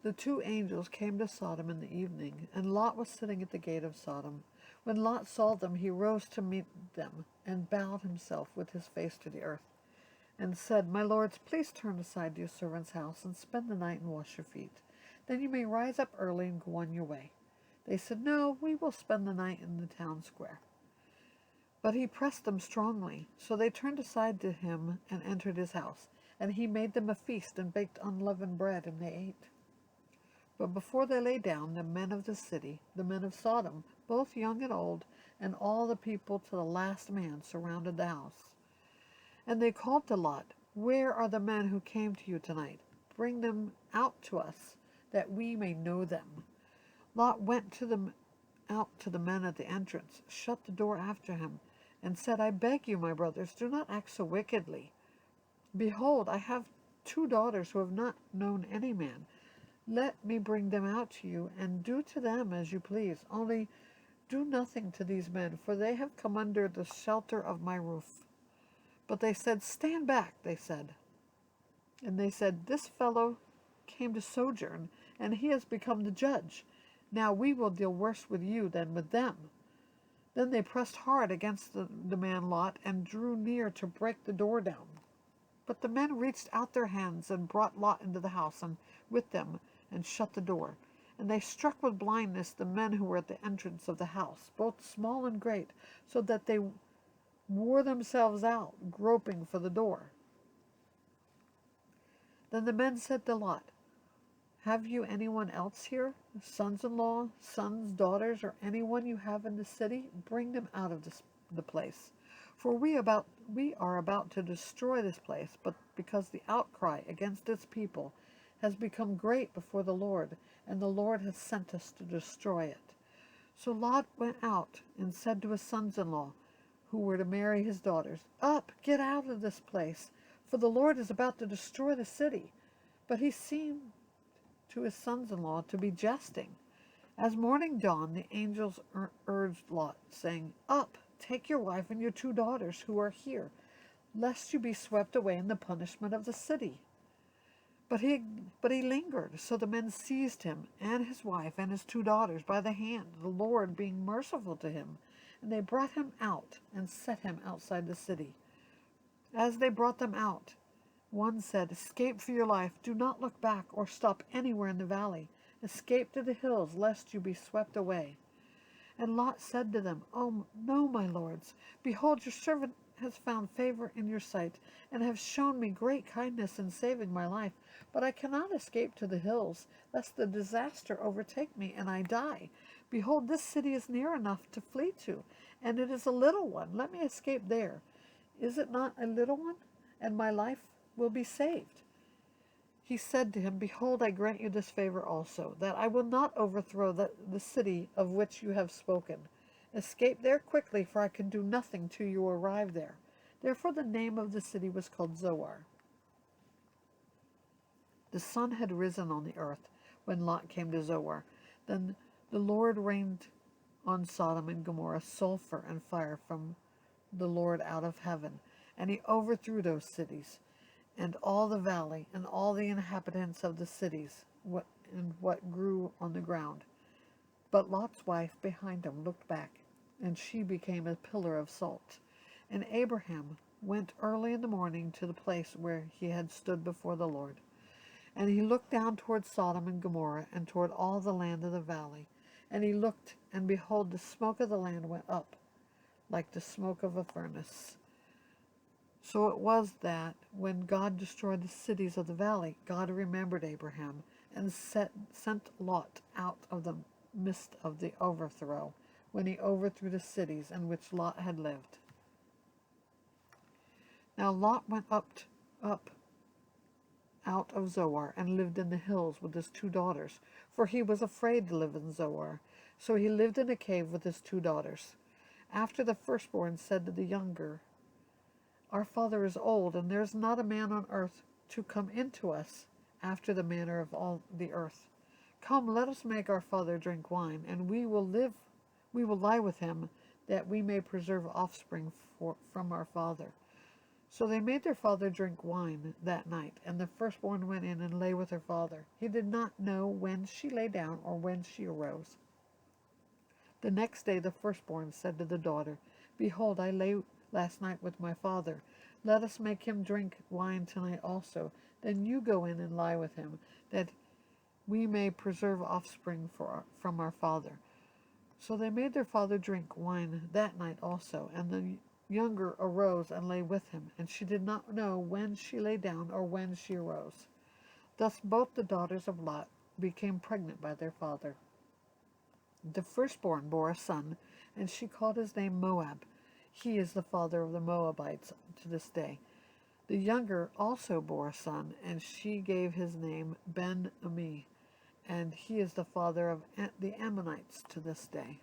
The two angels came to Sodom in the evening, and Lot was sitting at the gate of Sodom. When Lot saw them, he rose to meet them, and bowed himself with his face to the earth, and said, My lords, please turn aside to your servant's house, and spend the night and wash your feet. Then you may rise up early and go on your way. They said, No, we will spend the night in the town square. But he pressed them strongly, so they turned aside to him and entered his house. And he made them a feast and baked unleavened bread, and they ate. But before they lay down, the men of the city, the men of Sodom, both young and old, and all the people to the last man, surrounded the house. And they called to Lot, Where are the men who came to you tonight? Bring them out to us, that we may know them. Lot went out to the men at the entrance, shut the door after him, and said, I beg you, my brothers, do not act so wickedly. Behold, I have 2 daughters who have not known any man. Let me bring them out to you, and do to them as you please. Only do nothing to these men, for they have come under the shelter of my roof. But they said, Stand back, they said. And they said, This fellow came to sojourn, and he has become the judge. Now we will deal worse with you than with them. Then they pressed hard against the man Lot, and drew near to break the door down. But the men reached out their hands and brought Lot into the house, and with them, and shut the door. And they struck with blindness the men who were at the entrance of the house, both small and great, so that they wore themselves out, groping for the door. Then the men said to Lot, Have you anyone else here, sons-in-law, sons, daughters, or anyone you have in the city? Bring them out of the place. For we are about to destroy this place, but because the outcry against its people has become great before the Lord, and the Lord has sent us to destroy it. So Lot went out and said to his sons-in-law, who were to marry his daughters, Up, get out of this place, for the Lord is about to destroy the city. But he seemed to his sons-in-law to be jesting. As morning dawned, the angels urged Lot, saying, Up, take your wife and your 2 daughters who are here, lest you be swept away in the punishment of the city. But he lingered, so the men seized him and his wife and his 2 daughters by the hand, the Lord being merciful to him. And they brought him out and set him outside the city. As they brought them out, one said, Escape for your life. Do not look back or stop anywhere in the valley. Escape to the hills, lest you be swept away. And Lot said to them, Oh, no, my lords. Behold, your servant has found favor in your sight, and have shown me great kindness in saving my life. But I cannot escape to the hills, lest the disaster overtake me, and I die. Behold, this city is near enough to flee to, and it is a little one. Let me escape there. Is it not a little one? And my life will be saved. He said to him, Behold, I grant you this favor also, that I will not overthrow the city of which you have spoken. Escape there quickly, for I can do nothing till you arrive there. Therefore the name of the city was called Zoar. The sun had risen on the earth when Lot came to Zoar. Then the Lord rained on Sodom and Gomorrah sulfur and fire from the Lord out of heaven, and he overthrew those cities, and all the valley, and all the inhabitants of the cities, and what grew on the ground. But Lot's wife behind him looked back, and she became a pillar of salt. And Abraham went early in the morning to the place where he had stood before the Lord. And he looked down toward Sodom and Gomorrah, and toward all the land of the valley. And he looked, and behold, the smoke of the land went up, like the smoke of a furnace. So it was that, when God destroyed the cities of the valley, God remembered Abraham, and sent Lot out of the midst of the overthrow, when he overthrew the cities in which Lot had lived. Now Lot went up out of Zoar, and lived in the hills with his 2 daughters, for he was afraid to live in Zoar. So he lived in a cave with his 2 daughters. After the firstborn said to the younger, Our father is old, and there is not a man on earth to come into us after the manner of all the earth. Come, let us make our father drink wine, and we will lie with him, that we may preserve offspring from our father. So they made their father drink wine that night, and the firstborn went in and lay with her father. He did not know when she lay down or when she arose. The next day the firstborn said to the daughter, Behold, I lay last night with my father. Let us make him drink wine tonight also. Then you go in and lie with him, that we may preserve offspring from our father. So they made their father drink wine that night also, and the younger arose and lay with him, and she did not know when she lay down or when she arose. Thus both the daughters of Lot became pregnant by their father. The firstborn bore a son, and she called his name Moab. He is the father of the Moabites to this day. The younger also bore a son, and she gave his name Ben-Ami, and he is the father of the Ammonites to this day.